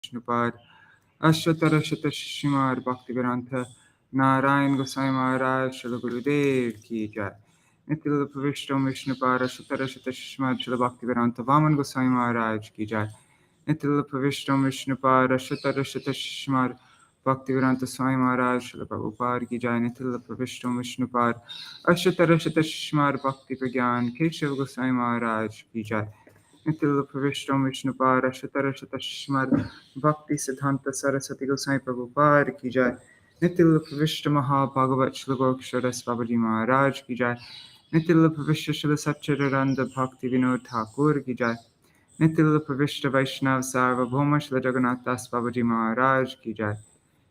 Vishnupad Ashvatara Shatashimar Bhaktivedanta Narayan Goswami Maharaj Srila Gurudev Ki Jai Nityala Pravishtam Vishnupad Ashvatara Shatashimar Srila Bhaktivedanta Vaman Goswami Maharaj Ki Jai Nityala Pravishtam Vishnupad Ashvatara Shatashimar Bhaktivedanta Swami Maharaj Srila Prabhupada Ki Jai Nityala Pravishtam Vishnupad Ashvatara Shatashimar Bhakti Pragyan Keshav Goswami Maharaj Ki Jai Nityala Pravishtam Vishnupad Ashvatara Shatashimar Bhakti Siddhanta Saraswati Goswami Prabhupada Ki Jai Nityala Pravishta Maha Bhagavat Shlagokshara Babaji Maharaj Ki Jai Nityala Pravishta Shala Satchidananda Bhakti Vinod Ṭhākura Ki Jai Nityala Pravishta Vaishnav Sarvabhauma Shala Jagannath Das Babaji Maharaj Ki Jai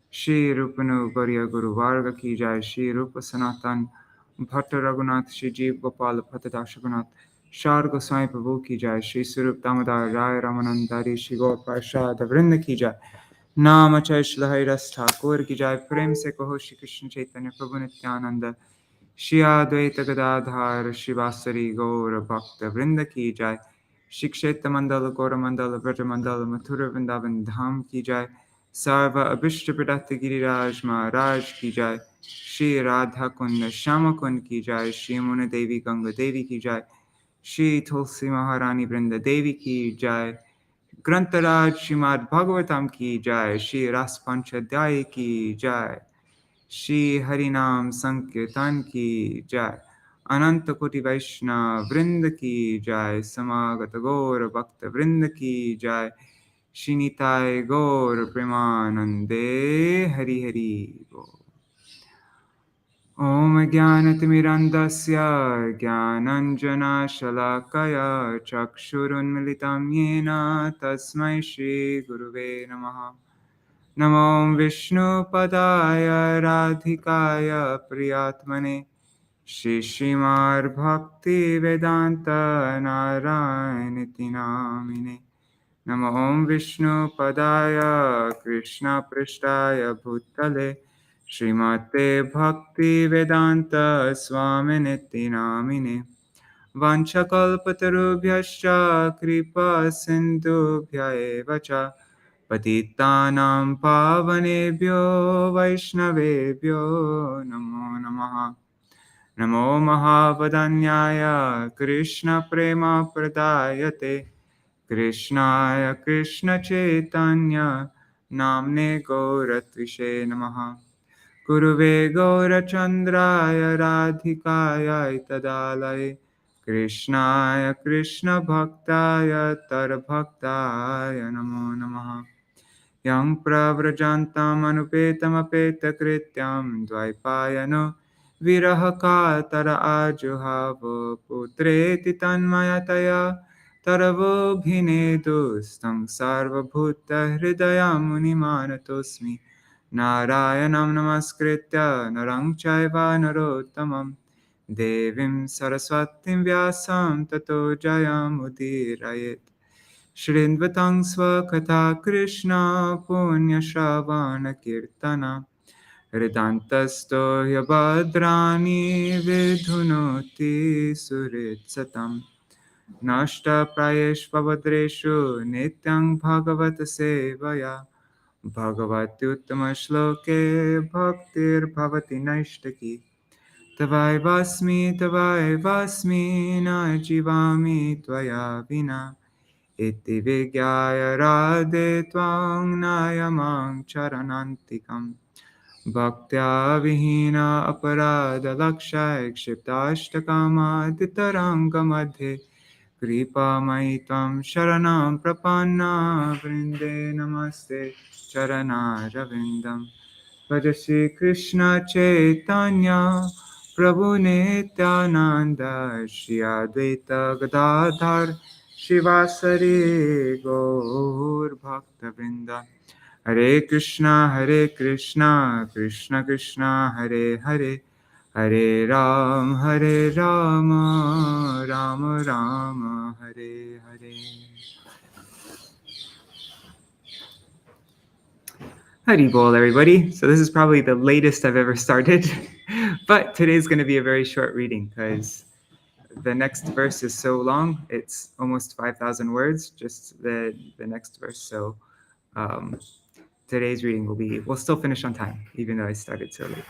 Shri Rupanu Gauriya Guru Varga Ki Jai Shri Rupa Sanatan Bhatta Raghunath Shri Jeev Gopal Bhattadash Raghunath Shar Goswami Prabhu Ki Jai Shri Surup Damodar Rai Ramanandari Shri Gaur Parshad Vrinda Ki Jai Nam Achay Shri Haridas Ṭhākura Ki Jai Prem Se Kaho Shri Krishna Chaitanya Prabhu Nityananda Shri Advaita Gadadhar Shri Vasari Gaur Bhakta Vrinda Ki Jai Shri Kshetra Mandala Gaura Mandala Vraja Mandala Mathura Vrindavan Dham Ki Jai Sarva Abhishta Pradata Giriraj Maharaj Ki Jai Shri Radha Kunda Shama Kund Ki Jai Shri Muna Devi Ganga Devi Ki Jai Shri Tulsi Maharani Vrinda Devi Ki Jai Grantaraj Srimad Bhagavatam Ki Jai Shri Rāsa-pañcādhyāyī Ki Jai Shri Harinam Sankirtan Ki Jai Ananta Koti Vaishnava Vrinda Ki Jai Samagata Gaura Bhakta Vrinda Ki Jai Shri Nitai Gaur Premanande Hari Hari Bol. Om Jnanatimirandasya Jnananjana Shalakaya Chakshurunmilitam Yena Tasmai Shri Guruve Namaha Namo Vishnu Padaya Radhikaya Priyatmane Shri Srimad Bhakti Vedanta Narayaniti Namine Namo Vishnu Padaya Krishna Prishtaya Bhutale Srimate Bhakti Vedanta Swaminiti Namine Vanchakalpatarubhyascha Kripa Sindhubhya Eva Cha Patitanam Pavanebhyo Vaishnavebhyo Namo Namaha Namo Mahavadanyaya Krishna Prema Pradayate Krishnaya Krishna Chaitanya Namne Gauratvishe Namaha Guruve Gaurachandraya Radhikaya Tadalaya Krishnaya Krishna Bhaktaya Tarbhaktaya Namo Namaha Yang Pravrajantam Anupetam Apeta Krityam Dvaipayano Viraha Tara Ajuhavo Putreti Tanmayataya Taravo Bhinedu Stang Sarva Bhuta Hridaya Munimanatosmi Narayanam Namaskritya Narang Chaiva Narottamam Devim Saraswatim Vyasam Tato Jayamudhirayet Shrinvatang Svakatha Krishna Punya Shravana Kirtana Hridantasto Yabhadrani Vidhunoti Suritsatam Nashta Prayeshvavadreshu Nityang Bhagavata Sevaya Bhagavati Uttama Shloke Bhaktir Bhavati Naishtaki Tavai Vasmi Na Jivami Tvaya Vina Iti Vigyaya Radhe Tvang Nayamang Charanantikam Bhaktya Vihina Aparada Lakshaya Kshiptashtakama Ditaranga Madhe Kripa Maitvam Sharanam Prapanna Vrinde Namaste Charana Ravindam Bhaja Krishna Chaitanya Prabhu Nityananda Shri Advaita Gadadhar Shivasari Gaur Bhakta Vrinda Hare Krishna Krishna Krishna Hare Hare Hare Rama Rama Rama Hare Hare. Hari Bol, everybody. So this is probably the latest I've ever started, but today's going to be a very short reading because the next verse is so long. It's almost 5,000 words, just the next verse. So Today's reading we'll still finish on time, even though I started so late.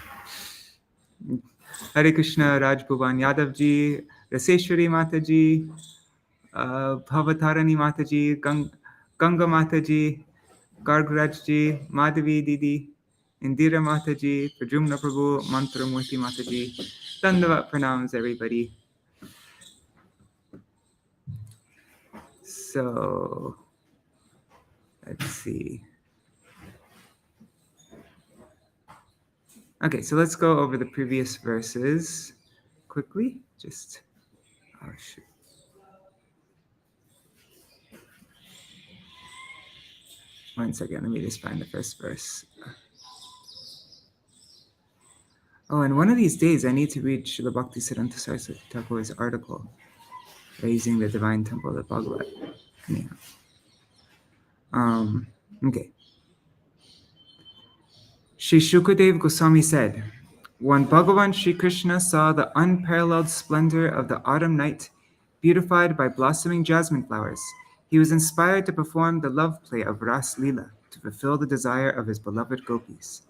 Hare Krishna, Raj Bhuvan Yadav ji, Raseshwari Mataji, Bhavatarani Mataji, Ganga Mataji, Gargraj ji, Madhavi Didi, Indira Mataji, Prajumna Prabhu, Mantramurti Mataji. Dandavat pranams, everybody. So, let's see. Okay, so let's go over the previous verses quickly. Oh shoot. One second, let me just find the first verse. Oh, and one of these days I need to read Śrīla Bhaktisiddhanta Saraswati Thakur's article, Raising the Divine Temple of Bhagavat. Anyhow. Okay. Shri Shukadev Gosvāmī said, when Bhagavan Shri Krishna saw the unparalleled splendor of the autumn night, beautified by blossoming jasmine flowers, he was inspired to perform the love play of Rāsa-lila to fulfill the desire of his beloved Gopīs.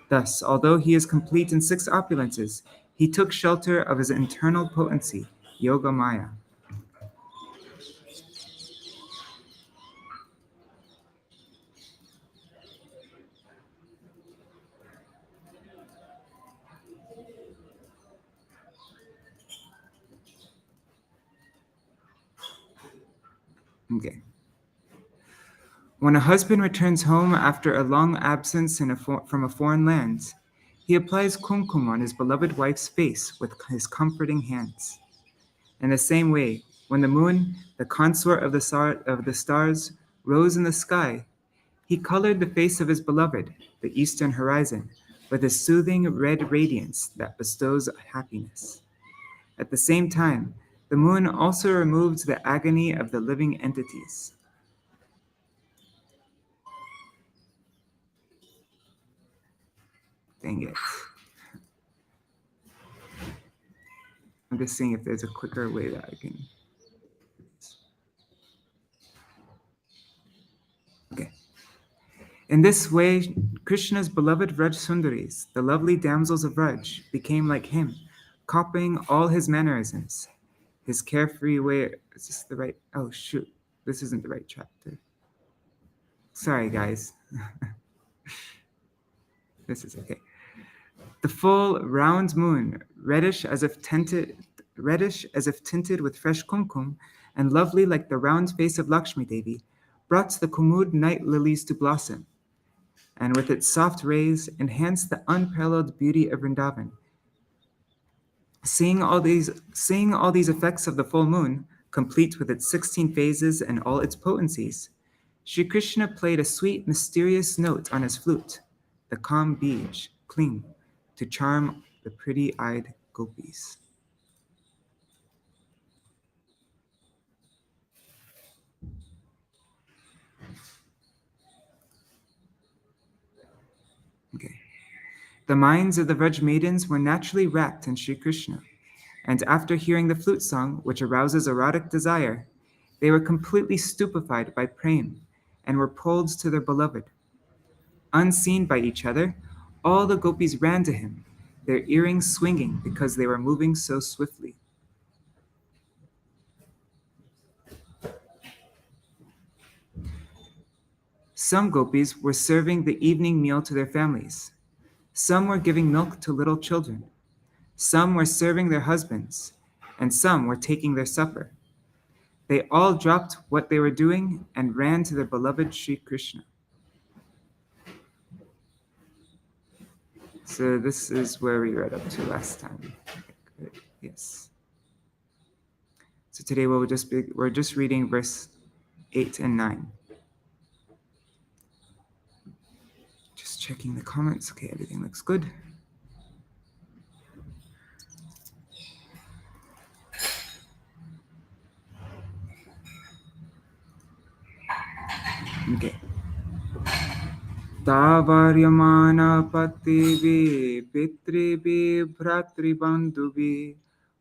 Thus, although he is complete in 6 opulences, he took shelter of his internal potency, Yoga Maya. Okay. When a husband returns home after a long absence from a foreign land, he applies kumkum on his beloved wife's face with his comforting hands. In the same way, when the moon, the consort of the stars, rose in the sky, he colored the face of his beloved, the eastern horizon, with a soothing red radiance that bestows happiness. At the same time, the moon also removed the agony of the living entities. Dang it. I'm just seeing if there's a quicker way that I can. Okay. In this way, Krishna's beloved Vraj Sundaris, the lovely damsels of Vraj, became like him, copying all his mannerisms. His carefree way. Is this the right? Oh, shoot. This isn't the right chapter. Sorry, guys. This is okay. The full round moon, reddish as if tinted with fresh kumkum, and lovely like the round face of Lakshmi Devi, brought the kumud night lilies to blossom, and with its soft rays enhanced the unparalleled beauty of Vrindavan. Seeing all these effects of the full moon, complete with its 16 phases and all its potencies, Shri Krishna played a sweet, mysterious note on his flute, the calm bij, kling, to charm the pretty-eyed Gopīs. Okay. The minds of the Vraj maidens were naturally rapt in Shri Krishna, and after hearing the flute song, which arouses erotic desire, they were completely stupefied by prem and were pulled to their beloved. Unseen by each other, all the Gopīs ran to him, their earrings swinging because they were moving so swiftly. Some Gopīs were serving the evening meal to their families. Some were giving milk to little children. Some were serving their husbands, and some were taking their supper. They all dropped what they were doing and ran to their beloved Shri Krishna. So this is where we read up to last time. Okay, yes. So today we're just reading verse 8 and 9. Just checking the comments. Okay, everything looks good. Okay. Tavaryamana pativi pitrivi bhratribandhuvi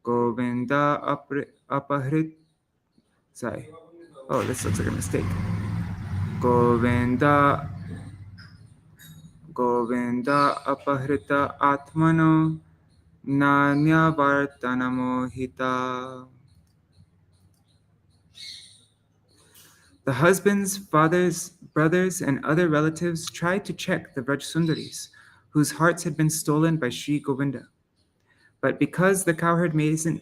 Govinda apahrit. Sorry. Oh, this looks like a mistake. Govinda Govinda apahrita atmano nanyavartanamohita. The husbands, fathers, brothers, and other relatives tried to check the Vrajsundaris, whose hearts had been stolen by Sri Govinda. But because the cowherd maidens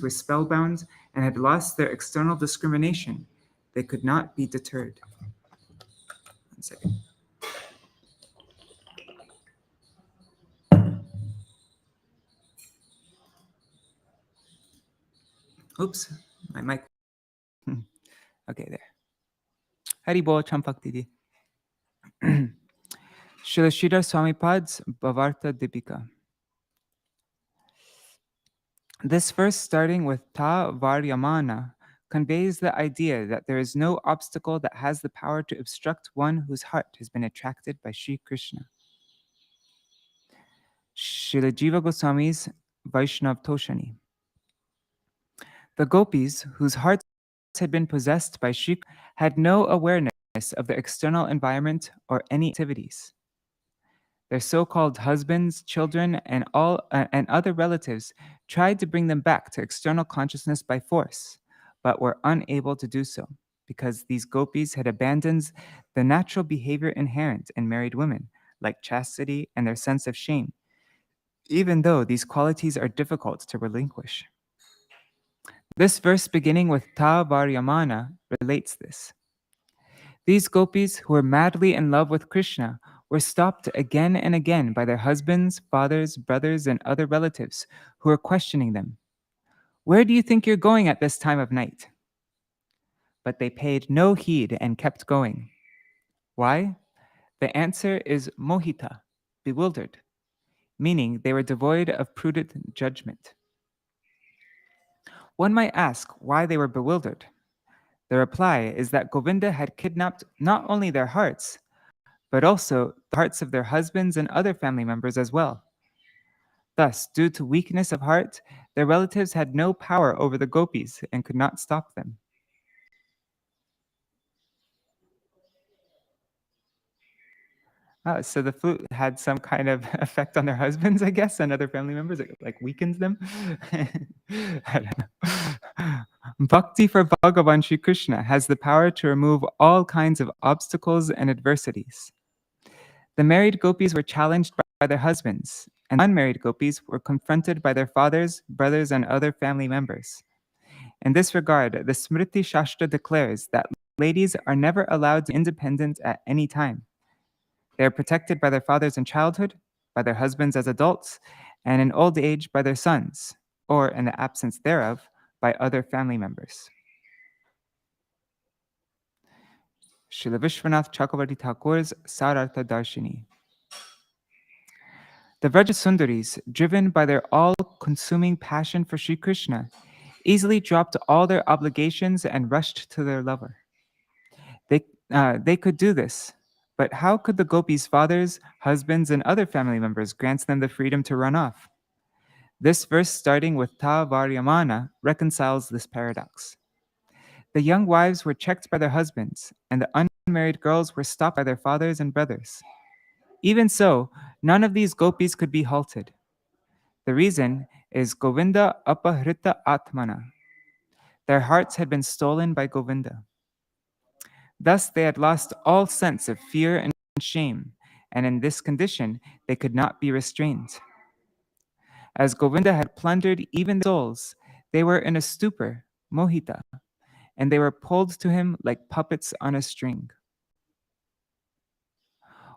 were spellbound and had lost their external discrimination, they could not be deterred. 1 second. Oops, my mic. Okay, there. Haribol Champak Didi. Śrīla Swāmī Pad's Bhavarta Dipika. This verse, starting with Ta Varyamana, conveys the idea that there is no obstacle that has the power to obstruct one whose heart has been attracted by Sri Krishna. Śrīla Jīva Gosvāmī's Vaishnav Toshani. The gopis, whose hearts had been possessed by Sri Krishna, had no awareness of the external environment or any activities. Their so-called husbands, children, and other relatives tried to bring them back to external consciousness by force, but were unable to do so because these gopis had abandoned the natural behavior inherent in married women, like chastity and their sense of shame, even though these qualities are difficult to relinquish. This verse beginning with Ta Varyamana relates this. These gopis who were madly in love with Krishna were stopped again and again by their husbands, fathers, brothers, and other relatives who were questioning them. Where do you think you're going at this time of night? But they paid no heed and kept going. Why? The answer is mohita, bewildered, meaning they were devoid of prudent judgment. One might ask why they were bewildered. The reply is that Govinda had kidnapped not only their hearts, but also the hearts of their husbands and other family members as well. Thus, due to weakness of heart, their relatives had no power over the gopis and could not stop them. So the flute had some kind of effect on their husbands, I guess, and other family members. It like weakens them. I don't know. Bhakti for Bhagavan Shri Krishna has the power to remove all kinds of obstacles and adversities. The married gopis were challenged by their husbands, and unmarried gopis were confronted by their fathers, brothers, and other family members. In this regard, the Smriti Shastra declares that ladies are never allowed to be independent at any time. They are protected by their fathers in childhood, by their husbands as adults, and in old age by their sons, or in the absence thereof, by other family members. Srila Viśvanātha Cakravartī Ṭhākura's Sarartha Darshini. The Vrajasundaris, driven by their all-consuming passion for Sri Krishna, easily dropped all their obligations and rushed to their lover. They could do this, but how could the gopis' fathers, husbands, and other family members grant them the freedom to run off? This verse, starting with Ta Varyamana, reconciles this paradox. The young wives were checked by their husbands, and the unmarried girls were stopped by their fathers and brothers. Even so, none of these gopis could be halted. The reason is Govinda apahrita atmana. Their hearts had been stolen by Govinda. Thus, they had lost all sense of fear and shame, and in this condition, they could not be restrained. As Govinda had plundered even their souls, they were in a stupor, mohita, and they were pulled to him like puppets on a string.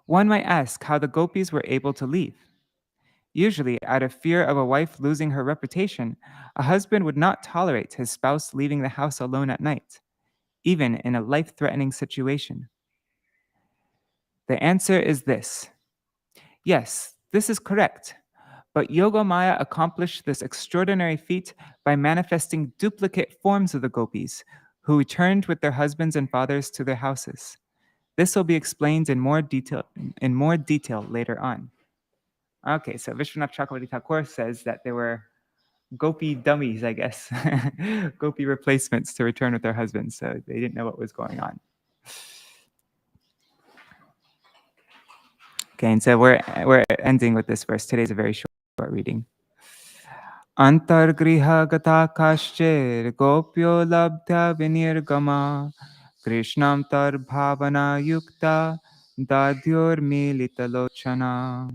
One might ask how the gopis were able to leave. Usually, out of fear of a wife losing her reputation, a husband would not tolerate his spouse leaving the house alone at night, even in a life-threatening situation. The answer is this. Yes, this is correct, but Yogamaya accomplished this extraordinary feat by manifesting duplicate forms of the gopis, who returned with their husbands and fathers to their houses. This will be explained in more detail later on. Okay, so Viśvanātha Cakravartī Ṭhākura says that there were gopi dummies, I guess, gopi replacements to return with their husbands. So they didn't know what was going on. Okay, and so we're ending with this verse. Today's a very short reading. Antargriha gata kaschir gopyo labdhya vinirgama Krishnam tar bhavana yukta dadhyor militalochana.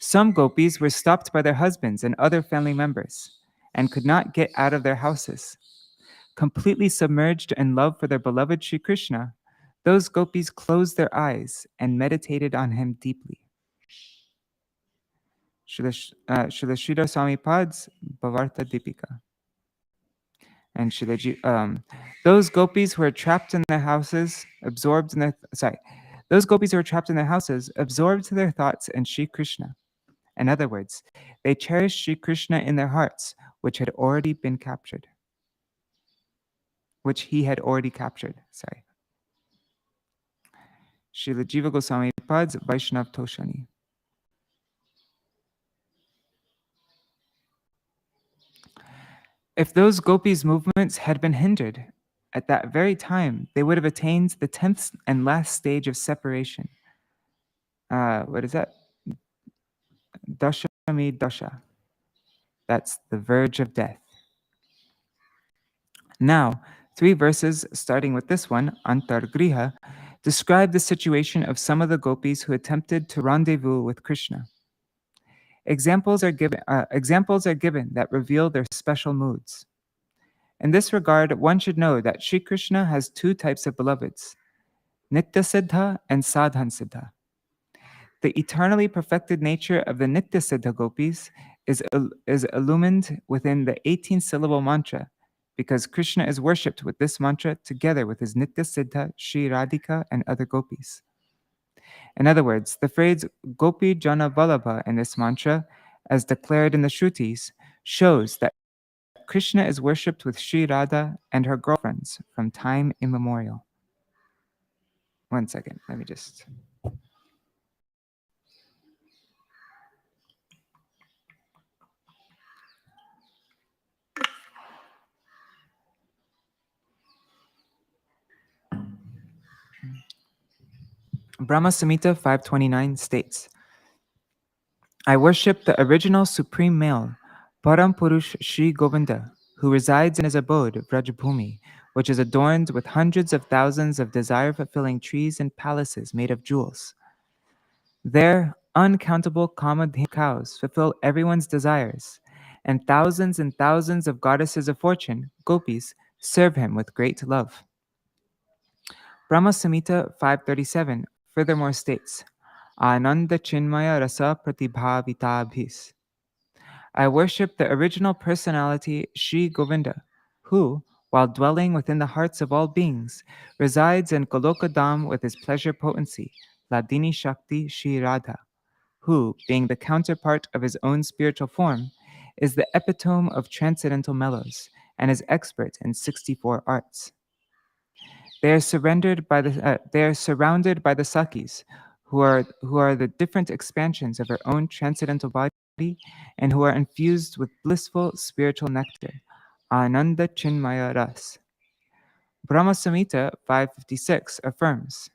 Some gopis were stopped by their husbands and other family members and could not get out of their houses. Completely submerged in love for their beloved Sri Krishna, those gopis closed their eyes and meditated on him deeply. Srila Śrīla Swāmī Pad's Bhavarta Dipika. And those gopis who were trapped in their houses, absorbed in their those gopis who were trapped in their houses, absorbed their thoughts in Sri Krishna. In other words, they cherished Sri Krishna in their hearts, which had already been captured. Which he had already captured. Srila Jīva Gosvāmī Pad's Vaishnav Toshani. If those gopis' movements had been hindered, at that very time, they would have attained the 10th and last stage of separation. What is that? Dashami Dasha. That's the verge of death. Now, 3 verses, starting with this one, Antargriha, describe the situation of some of the gopis who attempted to rendezvous with Krishna. Examples are given that reveal their special moods. In this regard, one should know that Sri Krishna has 2 types of beloveds, Nitya Siddha and Sadhan Siddha. The eternally perfected nature of the Nitya Siddha gopis is illumined within the 18-syllable mantra, because Krishna is worshipped with this mantra together with his Nitya Siddha, Shri Radhika, and other gopis. In other words, the phrase Gopi Jana Vallabha in this mantra, as declared in the Shrutis, shows that Krishna is worshipped with Shri Radha and her girlfriends from time immemorial. One second, let me just... Brahma Samhita 529 states, I worship the original supreme male, Param Purush Shri Govinda, who resides in his abode, Vrajabhumi, which is adorned with hundreds of thousands of desire-fulfilling trees and palaces made of jewels. There, uncountable Kamadhina cows fulfill everyone's desires, and thousands of goddesses of fortune, gopis, serve him with great love. Brahma Samhita 537 furthermore states, Ananda Chinmaya Rasa Pratibhavitabhis. I worship the original personality Shri Govinda, who, while dwelling within the hearts of all beings, resides in Golokadam with his pleasure potency, Ladini Shakti Shri Radha, who, being the counterpart of his own spiritual form, is the epitome of transcendental mellows and is expert in 64 arts. They are surrounded by the Sakis, who are the different expansions of her own transcendental body and who are infused with blissful spiritual nectar, Ananda Chinmaya Ras. Brahma Samhita 556 affirms,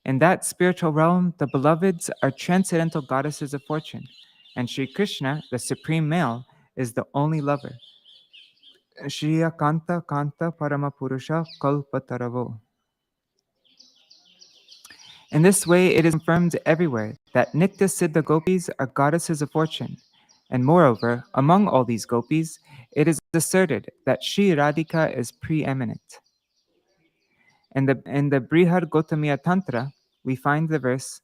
in that spiritual realm, the beloveds are transcendental goddesses of fortune, and Sri Krishna, the supreme male, is the only lover. Shriya Kanta Kanta Parama Purusha Kalpataravo. In this way, it is confirmed everywhere that Nitya Siddha gopis are goddesses of fortune, and moreover, among all these gopis, it is asserted that Shri Radhika is preeminent. In the Brihad Gotamiya Tantra, we find the verse,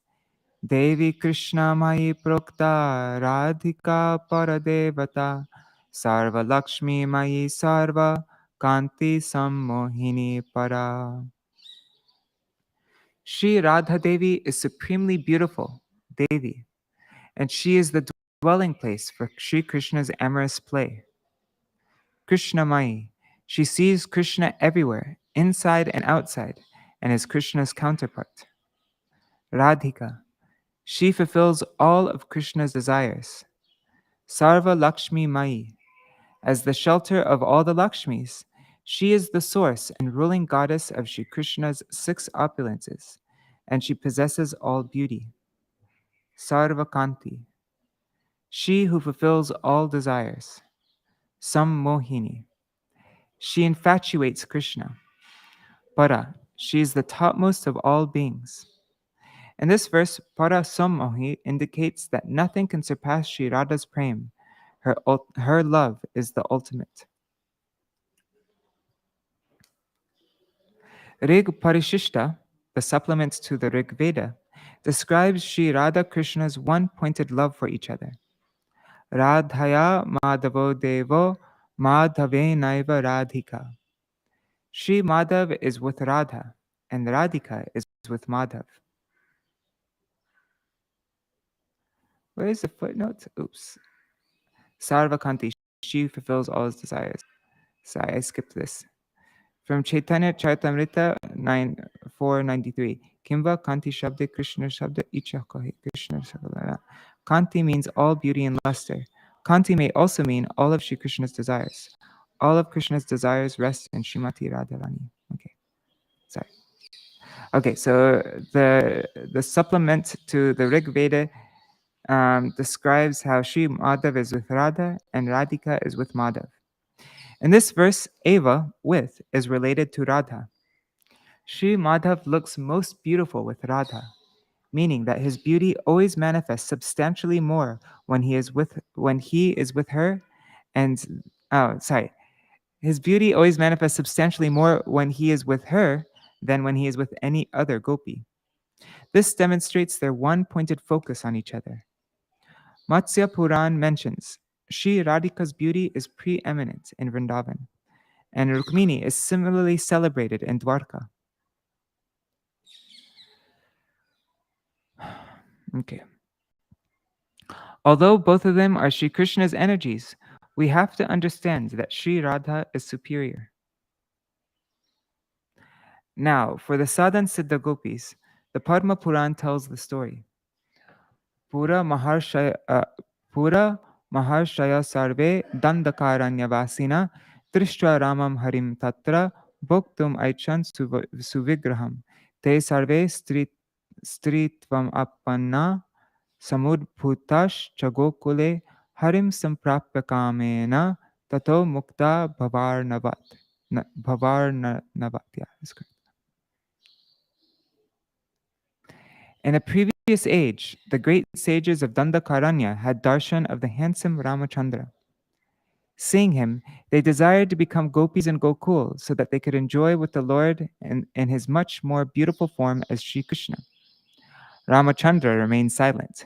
Devi Krishna Mai Prokta Radhika Paradevata Sarva Lakshmi Mai Sarva Kanti Sammohini Para. Shri Radha Devi is supremely beautiful, Devi, and she is the dwelling place for Shri Krishna's amorous play. Krishna Mai, she sees Krishna everywhere, inside and outside, and is Krishna's counterpart. Radhika, she fulfills all of Krishna's desires. Sarva Lakshmi Mai. As the shelter of all the Lakshmis, she is the source and ruling goddess of Shri Krishna's 6 opulences, and she possesses all beauty. Sarva Kanti. She who fulfills all desires. Sammohini. She infatuates Krishna. Para. She is the topmost of all beings. In this verse, Para Sammohi indicates that nothing can surpass Shri Radha's prem. Her love is the ultimate. Rig Parishishta, the supplement to the Rig Veda, describes Shri Radha Krishna's one-pointed love for each other. Radhaya Madhavo Devo Madhave Naiva Radhika. Shri Madhav is with Radha, and Radhika is with Madhav. Where is the footnote? Oops. Sarvakanti, she fulfills all his desires. Sorry, I skipped this. From Chaitanya Charitamrita 493. Kimva Kanti Shabde Krishna Shabda Icha Kahi Krishna Shabda. Kanti means all beauty and luster. Kanti may also mean all of Shri Krishna's desires. All of Krishna's desires rest in Srimati Radharani. Okay, sorry. Okay, so the supplement to the Rig Veda describes how Shri Madhav is with Radha and Radhika is with Madhav. In this verse, Eva, with, is related to Radha. Shri Madhav looks most beautiful with Radha, meaning that his beauty always manifests substantially more when he is with her, and his beauty always manifests substantially more when he is with her than when he is with any other gopi. This demonstrates their one-pointed focus on each other. Matsya Puran mentions, Shri Radhika's beauty is preeminent in Vrindavan, and Rukmini is similarly celebrated in Dwarka. Okay. Although both of them are Shri Krishna's energies, we have to understand that Shri Radha is superior. Now, for the Sadhan Siddha Gopis, the Padma Puran tells the story. Pura Maharshaya Sarve Dandakaranya Vasina Trishtra Ramam Harim Tatra Bhoktum Aichan Suvigraham Te Sarve Stritvam Appanna Samudbhutash Chagokule Harim Samprapya Kamena Tato Mukta Bhavarnavat. Yeah, that's correct. In a previous age, the great sages of Dandakaranya had darshan of the handsome Ramachandra. Seeing him, they desired to become gopis in Gokul so that they could enjoy with the Lord in his much more beautiful form as Shri Krishna. Ramachandra remained silent.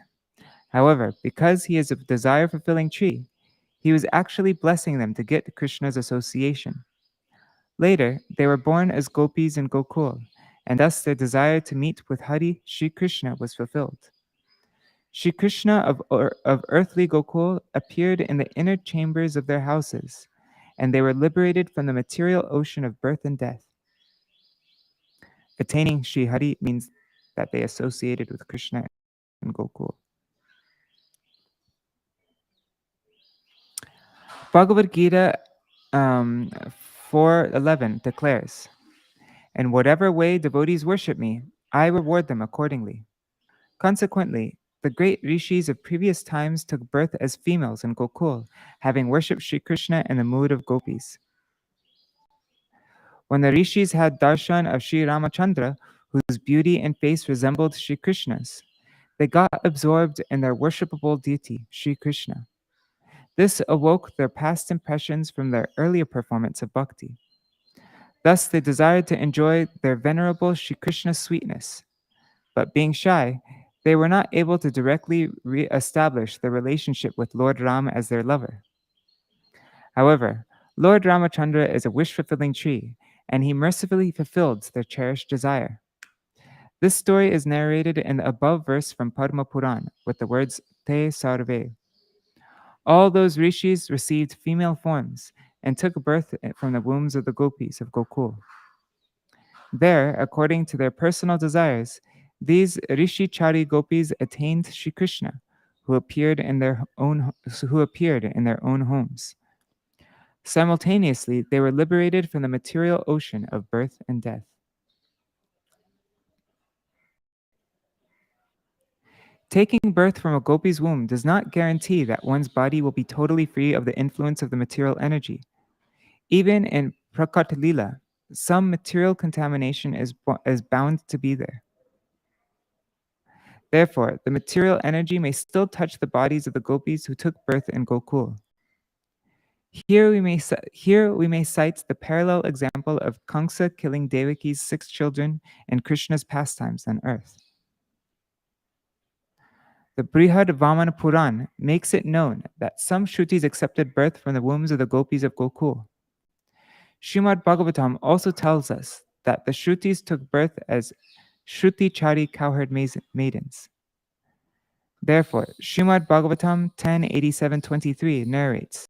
However, because he is a desire-fulfilling tree, he was actually blessing them to get Krishna's association. Later, they were born as gopis in Gokul, and thus their desire to meet with Hari, Shri Krishna, was fulfilled. Shri Krishna of earthly Gokul appeared in the inner chambers of their houses, and they were liberated from the material ocean of birth and death. Attaining Shri Hari means that they associated with Krishna in Gokul. Bhagavad Gita 4:11 declares, "In whatever way devotees worship me, I reward them accordingly." Consequently, the great rishis of previous times took birth as females in Gokul, having worshipped Shri Krishna in the mood of gopis. When the rishis had darshan of Shri Ramachandra, whose beauty and face resembled Shri Krishna's, they got absorbed in their worshipable deity, Shri Krishna. This awoke their past impressions from their earlier performance of bhakti. Thus, they desired to enjoy their venerable Shri Krishna's sweetness. But being shy, they were not able to directly re-establish their relationship with Lord Ram as their lover. However, Lord Ramachandra is a wish-fulfilling tree, and he mercifully fulfilled their cherished desire. This story is narrated in the above verse from Padma Puran with the words Te Sarve. All those rishis received female forms and took birth from the wombs of the gopis of Gokul. There, according to their personal desires, these Rishi Chari gopis attained Shri Krishna, who appeared in their own homes. Simultaneously, they were liberated from the material ocean of birth and death. Taking birth from a gopi's womb does not guarantee that one's body will be totally free of the influence of the material energy. Even in Prakat Lila, some material contamination is bound to be there. Therefore, the material energy may still touch the bodies of the gopis who took birth in Gokul. Here we may cite the parallel example of Kamsa killing Devaki's 6 children and Krishna's pastimes on earth. The Brihad Vamana Puran makes it known that some Shrutis accepted birth from the wombs of the gopis of Gokul. Srimad Bhagavatam also tells us that the Shrutis took birth as Shruti-chari cowherd maidens. Therefore, Srimad Bhagavatam 10:87-23 narrates,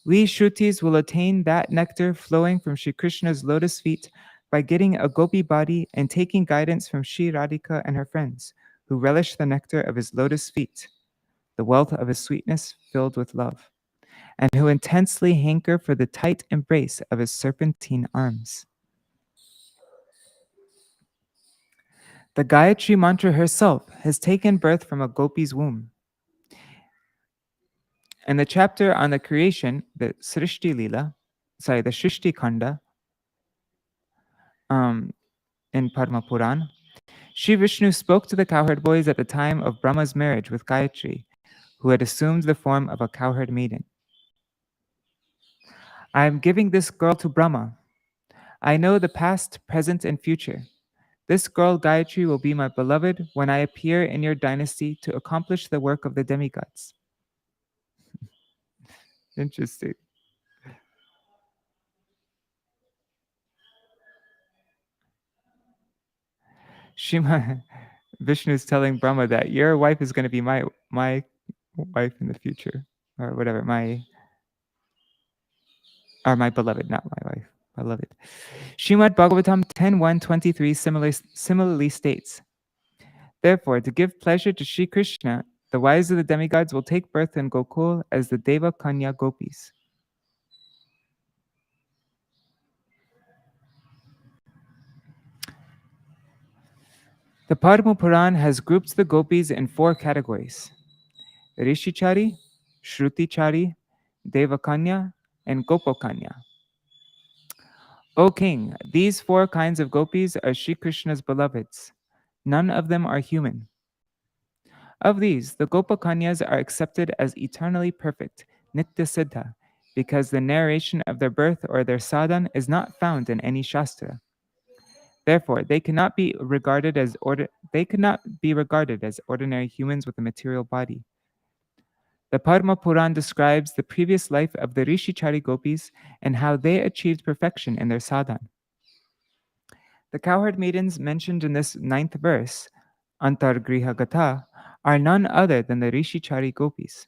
"We Shrutis will attain that nectar flowing from Sri Krishna's lotus feet by getting a gopi body and taking guidance from Sri Radhika and her friends, who relish the nectar of his lotus feet, the wealth of his sweetness filled with love, and who intensely hanker for the tight embrace of his serpentine arms." The Gayatri mantra herself has taken birth from a gopi's womb. In the chapter on the creation, the Srishti Khanda, in Padma Puran, Sri Vishnu spoke to the cowherd boys at the time of Brahma's marriage with Gayatri, who had assumed the form of a cowherd maiden. "I am giving this girl to Brahma. I know the past, present, and future. This girl Gayatri will be my beloved when I appear in your dynasty to accomplish the work of the demigods." Interesting. Vishnu is telling Brahma that your wife is going to be my wife in the future, or whatever, my beloved, not my wife, beloved. Srimad Bhagavatam 10:1-23 similarly states, "Therefore, to give pleasure to Sri Krishna, the wives of the demigods will take birth in Gokul as the Deva Kanya Gopis." The Padma Puran has grouped the gopis in 4 categories: Rishichari, Shrutichari, Devakanya, and Gopokanya. O king, these 4 kinds of gopis are Sri Krishna's beloveds. None of them are human. Of these, the Gopakanyas are accepted as eternally perfect, Nitya Siddha, because the narration of their birth or their sadhan is not found in any shastra. Therefore, they cannot be regarded as ordinary humans with a material body. The Padma Puran describes the previous life of the Rishichari gopis and how they achieved perfection in their sadhan. The cowherd maidens mentioned in this 9th verse, Antargriha Gatha, are none other than the Rishichari gopis.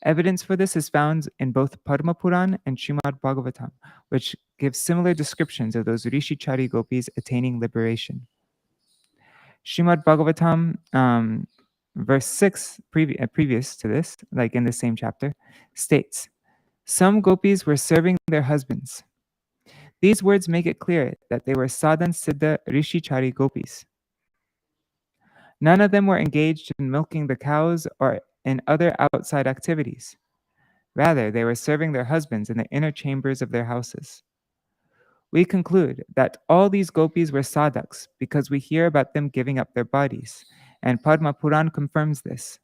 Evidence for this is found in both Padma Puran and Srimad Bhagavatam, which give similar descriptions of those Rishichari gopis attaining liberation. Srimad Bhagavatam, verse 6, previous to this, like in the same chapter, states, "Some gopis were serving their husbands." These words make it clear that they were sadhan siddha Rishichari gopis. None of them were engaged in milking the cows or in other outside activities. Rather, they were serving their husbands in the inner chambers of their houses. We conclude that all these gopis were sadhaks because we hear about them giving up their bodies, and Padma Puran confirms this.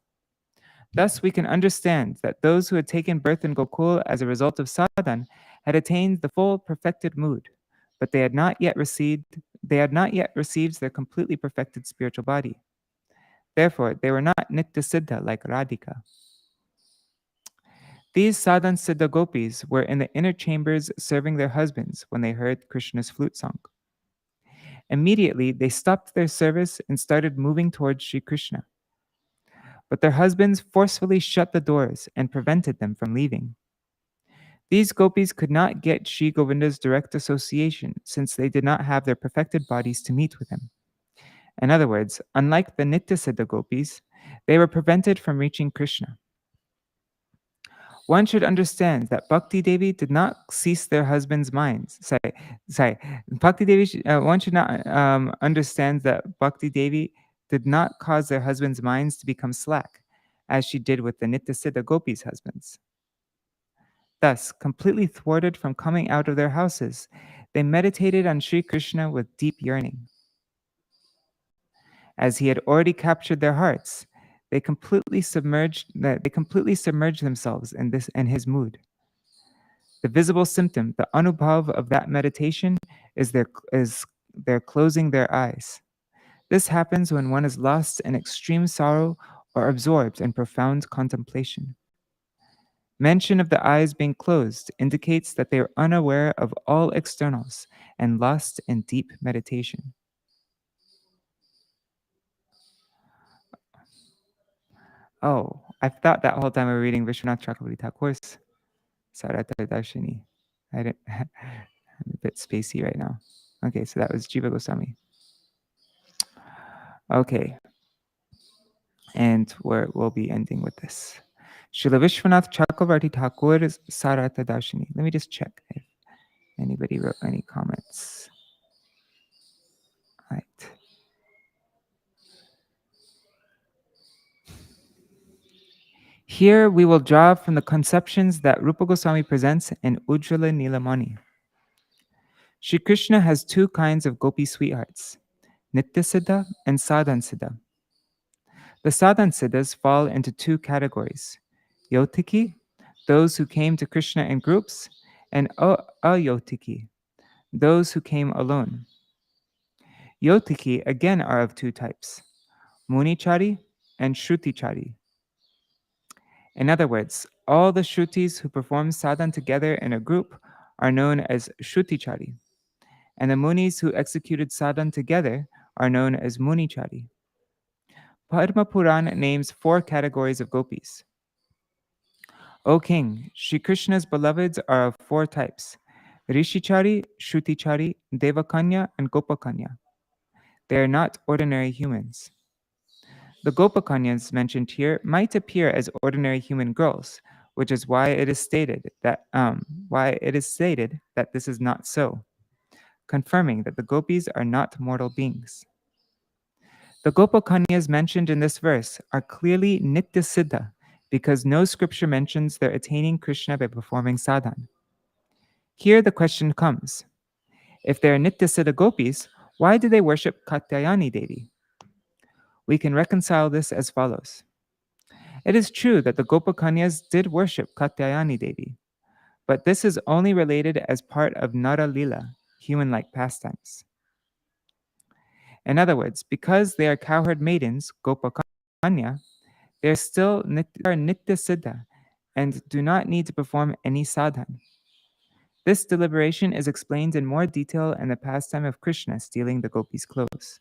Thus, we can understand that those who had taken birth in Gokul as a result of sadhan had attained the full perfected mood, but they had not yet received their completely perfected spiritual body. Therefore, they were not Nitya Siddha like Radhika. These sadhan siddha gopis were in the inner chambers serving their husbands when they heard Krishna's flute song. Immediately, they stopped their service and started moving towards Sri Krishna. But their husbands forcefully shut the doors and prevented them from leaving. These gopis could not get Sri Govinda's direct association since they did not have their perfected bodies to meet with him. In other words, unlike the Nityasiddha gopis, they were prevented from reaching Krishna. One should understand that Bhakti Devi did not cease their husbands' minds. Bhakti Devi. One should not understand that Bhakti Devi did not cause their husbands' minds to become slack, as she did with the Nityasiddha gopis' husbands. Thus, completely thwarted from coming out of their houses, they meditated on Sri Krishna with deep yearning. As he had already captured their hearts, they completely submerged themselves in his mood. The visible symptom, the anubhav of that meditation, is their closing their eyes. This happens when one is lost in extreme sorrow or absorbed in profound contemplation. Mention of the eyes being closed indicates that they are unaware of all externals and lost in deep meditation. Oh, I thought that whole time we were reading Viśvanātha Chakravartī Thakur's Sarata-darshini. I'm a bit spacey right now. Okay, so that was Jīva Gosvāmī. Okay, and we'll be ending with this. Śrīla Viśvanātha Chakravartī Thakur's Sarata-darshini. Let me just check if anybody wrote any comments. All right. Here we will draw from the conceptions that Rupa Goswami presents in Ujjvala Nilamani. Shri Krishna has two kinds of gopi sweethearts, Nityasiddha and Sadhansiddha. The Sadhansiddhas fall into two categories, Yotiki, those who came to Krishna in groups, and Ayotiki, those who came alone. Yotiki again are of two types, Munichari and Shrutichari. In other words, all the Shrutis who perform sadhan together in a group are known as Shrutichari, and the Munis who executed sadhan together are known as Munichari. Padma Puran names four categories of gopis. O king, Shri Krishna's beloveds are of four types, Rishichari, Shrutichari, Devakanya, and Gopakanya. They are not ordinary humans. The Gopakanyas mentioned here might appear as ordinary human girls, which is why it is stated that this is not so, confirming that the gopis are not mortal beings. The Gopakanyas mentioned in this verse are clearly Nityasiddha because no scripture mentions their attaining Krishna by performing sadhan. Here the question comes, if they are Nityasiddha gopis, why do they worship Katyayani Devi? We can reconcile this as follows. It is true that the Gopakanyas did worship Katyayani Devi, but this is only related as part of Nara Lila, human-like pastimes. In other words, because they are cowherd maidens, Gopakanya, they are still Nityasiddha and do not need to perform any sadhan. This deliberation is explained in more detail in the pastime of Krishna stealing the gopis' clothes.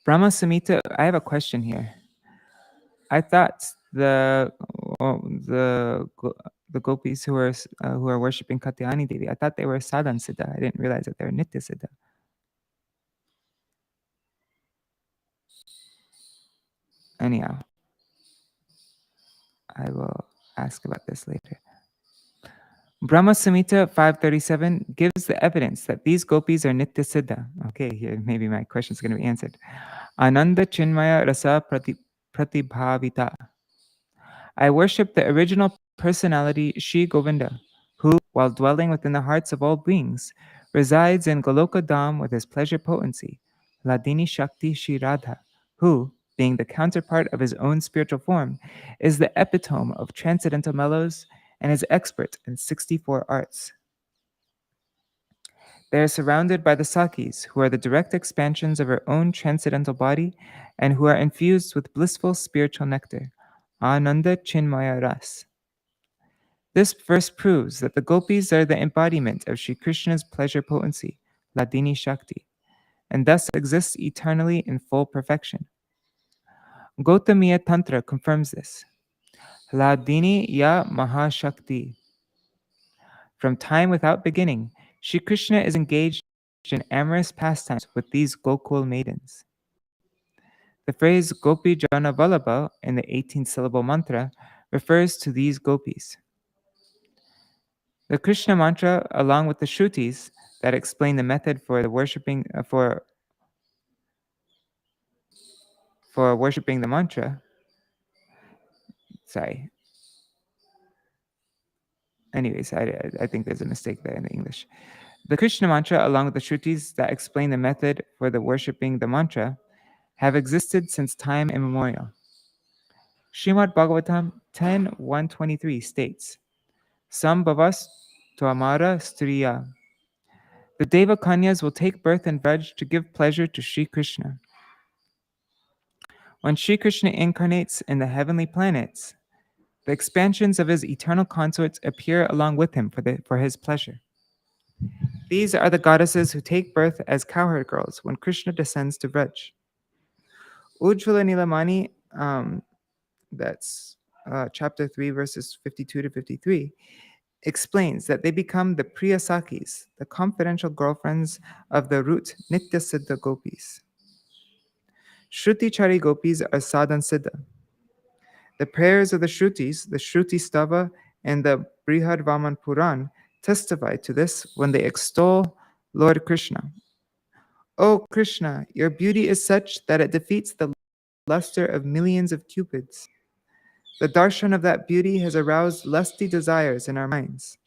Brahma Samhita, I have a question here. I thought the gopis who are worshiping Katyayani Devi, I thought they were sadhan siddha. I didn't realize that they were nitya siddha. Anyhow, I will ask about this later. Brahma Samhita 537 gives the evidence that these gopis are nitya siddha. Okay, here maybe my question is going to be answered. Ananda Chinmaya Rasa Pratibhavita. I worship the original personality Shri Govinda, who, while dwelling within the hearts of all beings, resides in Goloka Dham with his pleasure potency, Ladini Shakti Shri Radha, who, being the counterpart of his own spiritual form, is the epitome of transcendental mellows and is expert in 64 arts. They are surrounded by the Sakis, who are the direct expansions of her own transcendental body and who are infused with blissful spiritual nectar, Ananda Chinmaya Ras. This verse proves that the gopis are the embodiment of Sri Krishna's pleasure potency, Ladini Shakti, and thus exist eternally in full perfection. Gautamiya Tantra confirms this. Ladini ya Mahashakti. From time without beginning, Sri Krishna is engaged in amorous pastimes with these Gokul maidens. The phrase Gopi Jana Vallabha in the 18-syllable mantra refers to these gopis. The Kṛṣṇa mantra, along with the Shrutis that explain the method for the worshipping for worshipping the mantra. Sorry. Anyways, I think there's a mistake there in the English. The Kṛṣṇa mantra, along with the Shrutis that explain the method for the worshipping the mantra, have existed since time immemorial. Srimad Bhagavatam 10.123 states, Sambhavas Tvamara Striya. The Deva Kanyas will take birth in Vraj to give pleasure to Sri Kṛṣṇa. When Sri Kṛṣṇa incarnates in the heavenly planets, the expansions of his eternal consorts appear along with him for his pleasure. These are the goddesses who take birth as cowherd girls when Kṛṣṇa descends to Vraj. Ujjvala Nilamani, that's chapter 3, verses 52 to 53, explains that they become the Priya Sakis, the confidential girlfriends of the root Nitya Siddha Gopis. Shruti Chari Gopis are Sadhan Siddha. The prayers of the Shrutis, the Shruti Stava, and the Brihad Vaman Puran testify to this when they extol Lord Kṛṣṇa. O Kṛṣṇa, your beauty is such that it defeats the luster of millions of cupids. The darshan of that beauty has aroused lusty desires in our minds,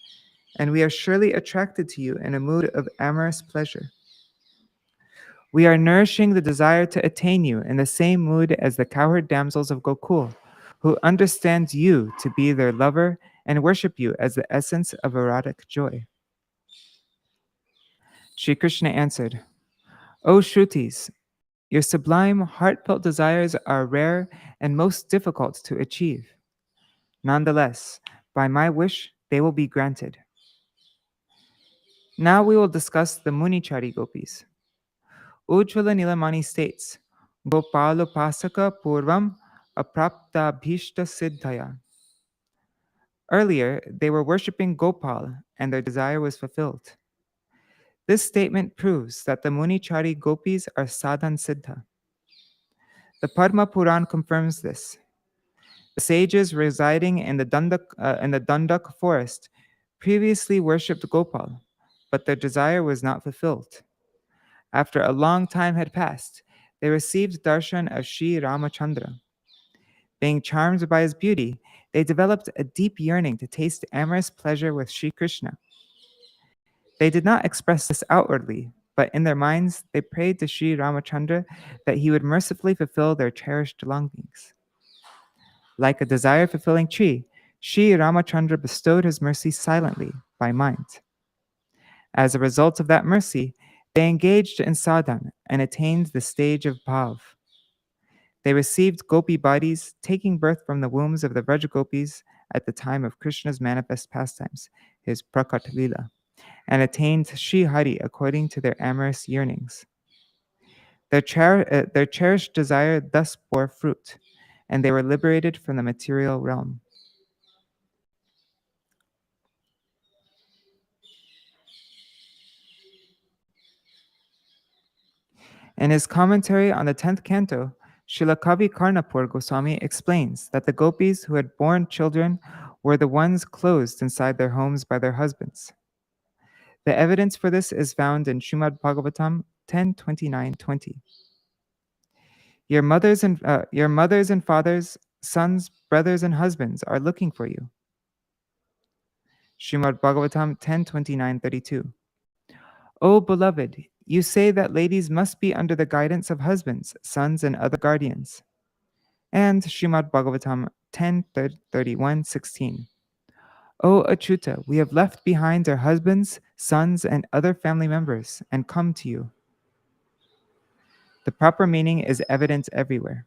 and we are surely attracted to you in a mood of amorous pleasure. We are nourishing the desire to attain you in the same mood as the cowherd damsels of Gokul, who understand you to be their lover and worship you as the essence of erotic joy. Sri Kṛṣṇa answered, O Shrutis, your sublime, heartfelt desires are rare and most difficult to achieve. Nonetheless, by my wish, they will be granted. Now we will discuss the Munichari Gopis. Ujjvala Nilamani states, Gopalopasaka Purvam Aprapta Bhishta Siddhaya. Earlier, they were worshipping Gopal and their desire was fulfilled. This statement proves that the Munichari Gopis are Sadhan Siddha. The Padma Puran confirms this. The sages residing in the Dandak forest previously worshipped Gopal, but their desire was not fulfilled. After a long time had passed, they received darshan of Sri Ramachandra. Being charmed by his beauty, they developed a deep yearning to taste amorous pleasure with Sri Kṛṣṇa. They did not express this outwardly, but in their minds they prayed to Sri Ramachandra that he would mercifully fulfill their cherished longings. Like a desire-fulfilling tree, Sri Ramachandra bestowed his mercy silently by mind. As a result of that mercy, they engaged in sadhana and attained the stage of bhav. They received gopi bodies, taking birth from the wombs of the Vraja Gopis at the time of Krishna's manifest pastimes, his Prakat Lila, and attained Sri Hari according to their amorous yearnings. Their cherished desire thus bore fruit, and they were liberated from the material realm. In his commentary on the 10th canto, Srila Kavi Karnapur Goswami explains that the gopis who had borne children were the ones closed inside their homes by their husbands. The evidence for this is found in Srimad Bhagavatam 10:29-20. Your mothers and fathers, sons, brothers, and husbands are looking for you. Srimad Bhagavatam 10:29-32. O beloved, you say that ladies must be under the guidance of husbands, sons, and other guardians. And Srimad Bhagavatam 10:31-16. O Achyuta, we have left behind our husbands, sons, and other family members and come to you. The proper meaning is evident everywhere.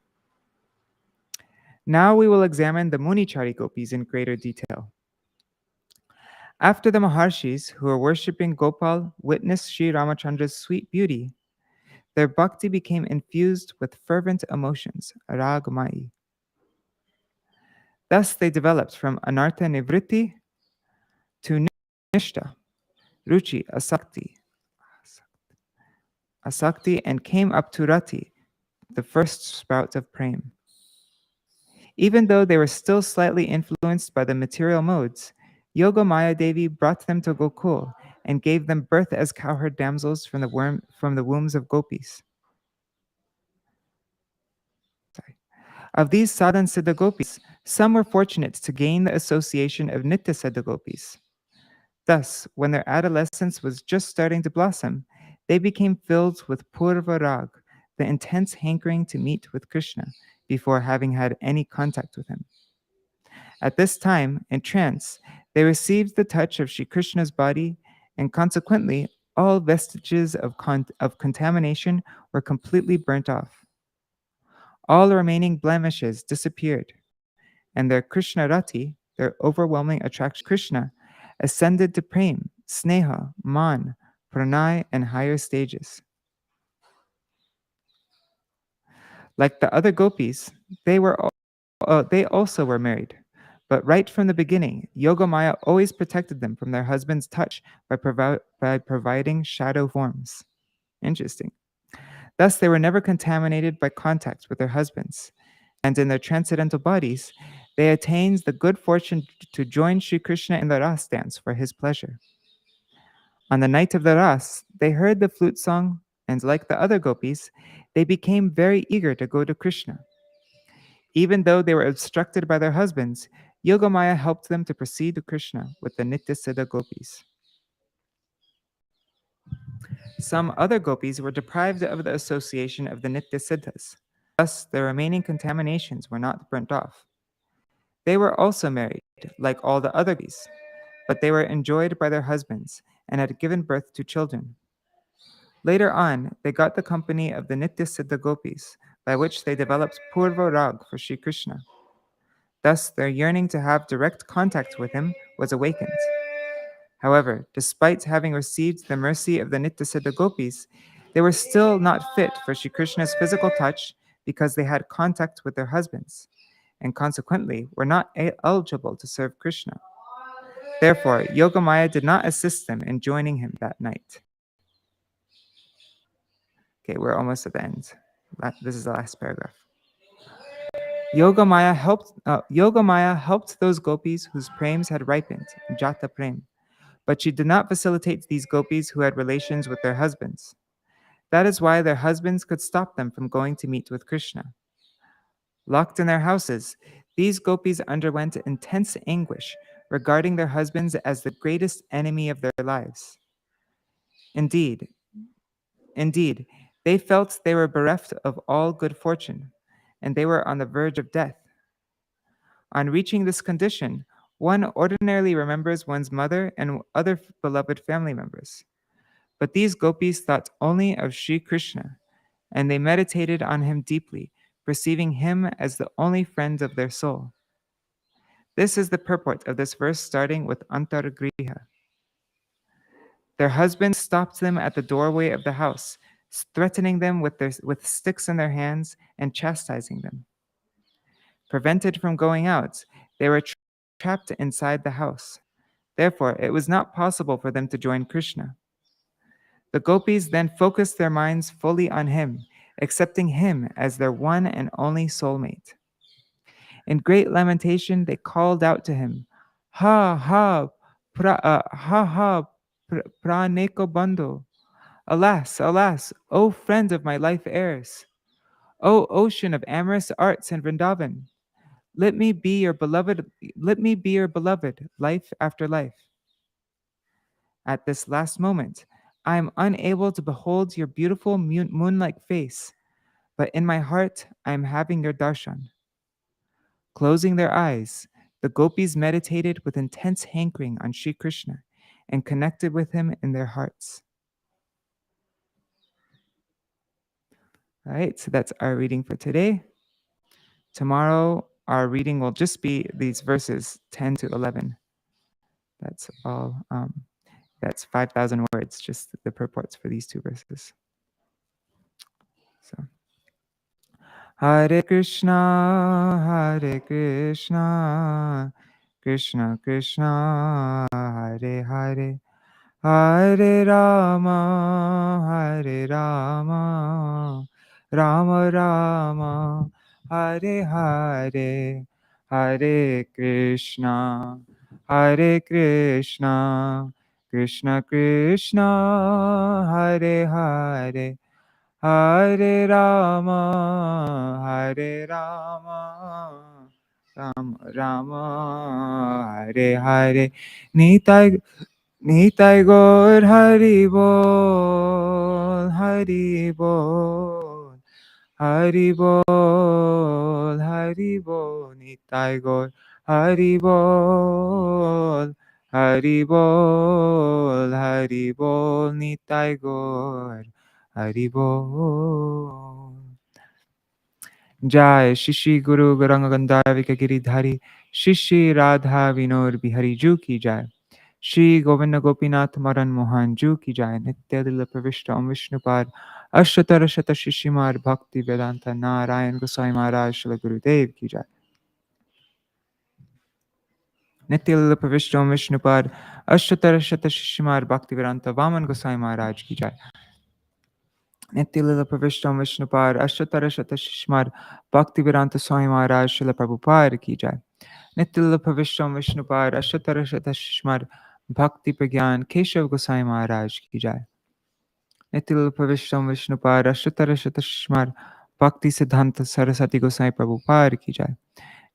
Now we will examine the Munichari Gopis in greater detail. After the Maharshis, who were worshipping Gopal, witnessed Sri Ramachandra's sweet beauty, their bhakti became infused with fervent emotions, ragamayi. Thus they developed from anartha nivritti to nishta, ruchi, asakti. asakti, and came up to rati, the first sprout of prem. Even though they were still slightly influenced by the material modes, Yogamaya Devi brought them to Gokul and gave them birth as cowherd damsels from the wombs of Gopīs. Of these sadhan siddha gopis, some were fortunate to gain the association of nitya siddha gopis. Thus, when their adolescence was just starting to blossom, they became filled with purva rag, the intense hankering to meet with Krishna before having had any contact with him. At this time, in trance, they received the touch of Sri Krishna's body, and consequently, all vestiges of contamination were completely burnt off. All remaining blemishes disappeared, and their Krishna Rati, their overwhelming attraction to Krishna, ascended to Prem, Sneha, Man, Pranay, and higher stages. Like the other gopis, they also were married. But right from the beginning, Yogamaya always protected them from their husband's touch by providing shadow forms. Interesting. Thus, they were never contaminated by contact with their husbands. And in their transcendental bodies, they attained the good fortune to join Sri Krishna in the Ras dance for his pleasure. On the night of the Ras, they heard the flute song, and like the other gopis, they became very eager to go to Krishna. Even though they were obstructed by their husbands, Yogamaya helped them to proceed to Krishna with the Nitya Siddha gopis. Some other gopis were deprived of the association of the Nitya Siddhas. Thus, their remaining contaminations were not burnt off. They were also married, like all the other gopis, but they were enjoyed by their husbands and had given birth to children. Later on, they got the company of the Nitya Siddha gopis, by which they developed Purva Rag for Sri Krishna. Thus, their yearning to have direct contact with him was awakened. However, despite having received the mercy of the Nitya Siddha gopis, they were still not fit for Sri Krishna's physical touch because they had contact with their husbands, and consequently were not eligible to serve Krishna. Therefore, Yogamaya did not assist them in joining him that night. Okay, we're almost at the end. This is the last paragraph. Yogamaya helped those gopis whose prems had ripened, jata prem, but she did not facilitate these gopis who had relations with their husbands. That is why their husbands could stop them from going to meet with Krishna. Locked in their houses, these gopis underwent intense anguish regarding their husbands as the greatest enemy of their lives. Indeed, they felt they were bereft of all good fortune, and they were on the verge of death. On reaching this condition, one ordinarily remembers one's mother and other beloved family members. But these gopis thought only of Sri Krishna, and they meditated on him deeply, perceiving him as the only friend of their soul. This is the purport of this verse starting with Antargriha. Their husbands stopped them at the doorway of the house, threatening them with sticks in their hands and chastising them. Prevented from going out, they were trapped inside the house. Therefore, it was not possible for them to join Krishna. The gopis then focused their minds fully on him, accepting him as their one and only soulmate. In great lamentation, they called out to him, Ha ha, praneko bandhu. Alas, alas, O friend of my life heirs. O ocean of amorous arts and Vrindavan. Let me be your beloved, life after life. At this last moment, I am unable to behold your beautiful moon-like face, but in my heart I am having your darshan. Closing their eyes, the gopis meditated with intense hankering on Sri Krishna and connected with him in their hearts. All right, so that's our reading for today. Tomorrow, our reading will just be these verses 10 to 11. That's all. That's 5,000 words, just the purports for these two verses. So, Hare Krishna, Krishna Krishna, Hare Hare, Hare Rama, Hare Rama, Rama Rama, Hare Hare, Hare Krishna, Hare Krishna, Krishna Krishna, Hare Hare, Hare Rama, Hare Rama, Rama Rama, Hare Hare. Nitai Nitai Gaur Hari Bol, Hari Bol, Hari Bol, Hari Bol, Nitai Gaur Hari Bol, Hari Bol, Hari Bol, Nitai Gaur Hari Bol. Jai Shishi Guru Gauranga Gandharvika Giridhari Shishi Radha Vinod Bihari Ju ki Jai. Shri Govinda Gopinath Madan Mohan Ju ki Jai. Nitya Lila Pravishta Om Vishnupad Ashtatara Shata Shishimar Bhakti Vedanta Narayan Gosai Maharaj Shila Gurudev ki Jai. Nitya Lila Pravishta Om Vishnupad Ashtatara Shata Shishimar Bhakti Vedanta Vaman Gosai Maharaj ki Jai. Nitya Lila Pravishta Om Vishnupad Ashtatara Shata Shishimar Bhakti Vedanta Swami Maharaj Shila Prabhupada ki Jai. Nitya Pravishtam Vishnupad Ashtatara Shata Shishmar Bhakti Pragyan Keshav Gosai Maharaj ki Jai. Nitya Pravishtam Vishnupad Ashtatara Shata Shishmar Bhakti Siddhanta Saraswati Gosai Prabhupada ki Jai.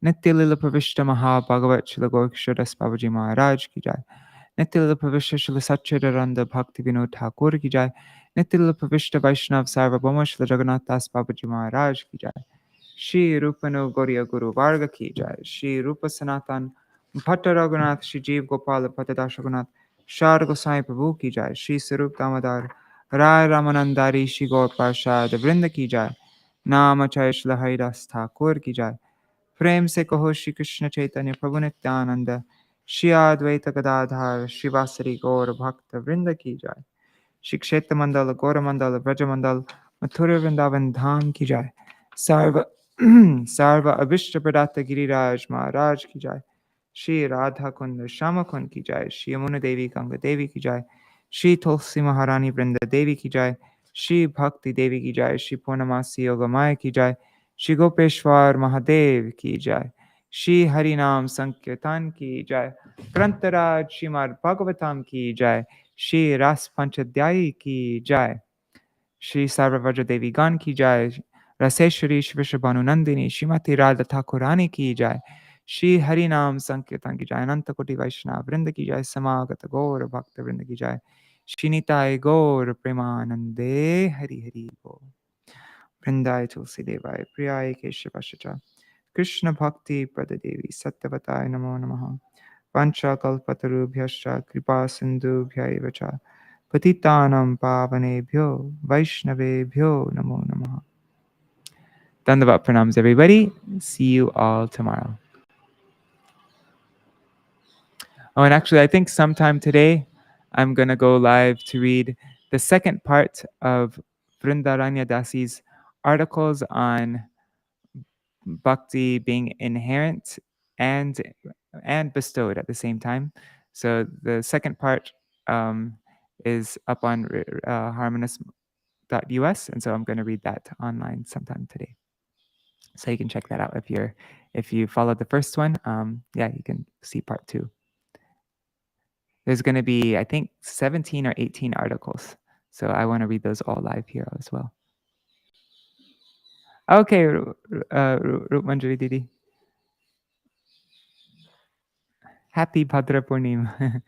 Nitya Pravishta Maha Bhagavat Shila Gorkshadas Babaji Maharaj ki Jai. Nitya Pravishta Shila Satchidaranda Bhakti Vinod Ṭhākura ki Jai. Nitya Pravishta Vaishnav Sarvabhauma Shila Jagannath Das Babaji Maharaj ki Jai. Shri Rupano Gauriya Guru Varga ki Jai. Shri Rupa Sanatan Bhatta Raghunath Shri Jeev Gopal Bhattadash Raghunath Shar Gosai Prabhu ki Jai. Shri Sarup Damodar Rai Ramanandari Shri Gaur Parshad Vrinda ki Jai. Nama Chay Shri Haridas Thakur ki Jai. Prem se kaho Shri Krishna Chaitanya Prabhu Nityananda Shri Advaita Gadadhar Shri Vasari Gaur Bhakta Vrinda ki Jai. Shri Kshetra Mandala Gaura Mandala Vraja Mandal Mathura Vrindavan Dham ki Jai. Sarva Sarva Abhishta Pradata Giriraj Maharaj ki Jai. Shri Radha Kund Shama Kund ki Jai. Shri Yamuna Devi Ganga Devi ki Jai. Shri Tulsi Maharani Vrinda Devi ki Jai. Shri Bhakti Devi ki Jai. Shri Purnamasi Yogamaya ki Jai. Shri Gopeshwar Mahadev ki Jai. Shri Harinam Sankirtan ki Jai. Grantaraj Shrimad Bhagavatam ki Jai. Shri Rāsa-pañcādhyāyī ki Jai. Shri Sarvavajra Devi Gan ki Jai. Raseshwari Shrishabhanu Nandini Shrimati Radha Ṭhākurani ki Jai. Shri Harinam Sankirtan ki Jai. Ananta Koti Vaishnava Vrinda ki Jai. Samagata Gaur Bhakta Vrinda ki Jai. Shri Nitai Gaur Premanande Hari Hari Bol. Vrindai Tulsi Devai Priyai Keshavashacha Krishna Bhakti Pradadevi Sattvatai Namo Namaha Pancha Kalpatarubhyascha Kripa Sindhubhyaiva cha Patitanam Pavanebhyo Vaishnavebhyo Namo Namaha. Dandavat pranams, everybody. See you all tomorrow. Oh, and actually, I think sometime today, I'm going to go live to read the second part of Vrindaranya Dasi's articles on bhakti being inherent and bestowed at the same time. So the second part is up on harmonious.us, and so I'm going to read that online sometime today. So you can check that out if you followed the first one. Yeah, you can see part 2. There's going to be, I think, 17 or 18 articles. So I want to read those all live here as well. Okay, Rup Manjari Didi. Happy Bhadra Purnima.